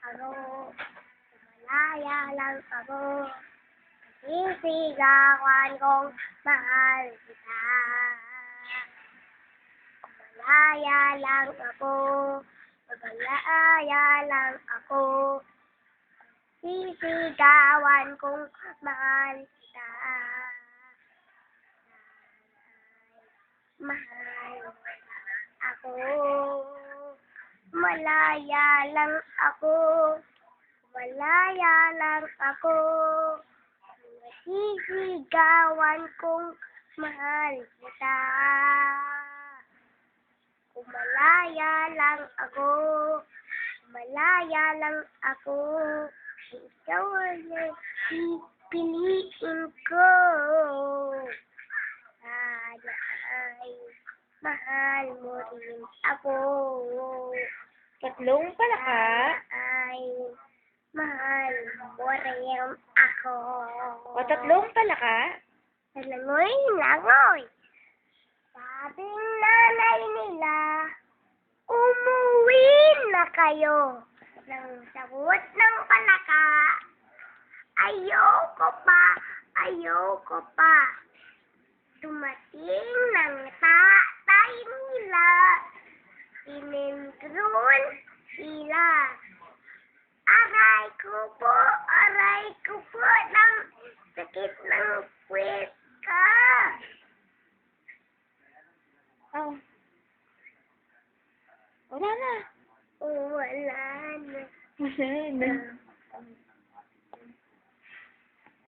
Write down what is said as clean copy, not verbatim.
ako. Malaya lang ako. Sisigawan kong mahal kita. Malaya lang ako. Malaya lang ako. Sisigawan kong mahal kita. Mahal ako. Malaya lang ako. Malaya lang ako. Sisigawan kong mahal kita. Malaya lang ako. Malaya lang ako. Ikaw ay pipiliin ko. Sana ay mahal mo rin ako. Tatlong palaka. Ay mahal mo rin ako. O tatlong palaka. Langoy, langoy. Sabing nanay nila, umuwi na kayo. Nang sagot ng palaka, ayoko pa. Dumating ng tatay nila, tinendron sila. Aray ko po, ng sakit ng puwet ka. Oh. Wala na. Wala na. Wala na.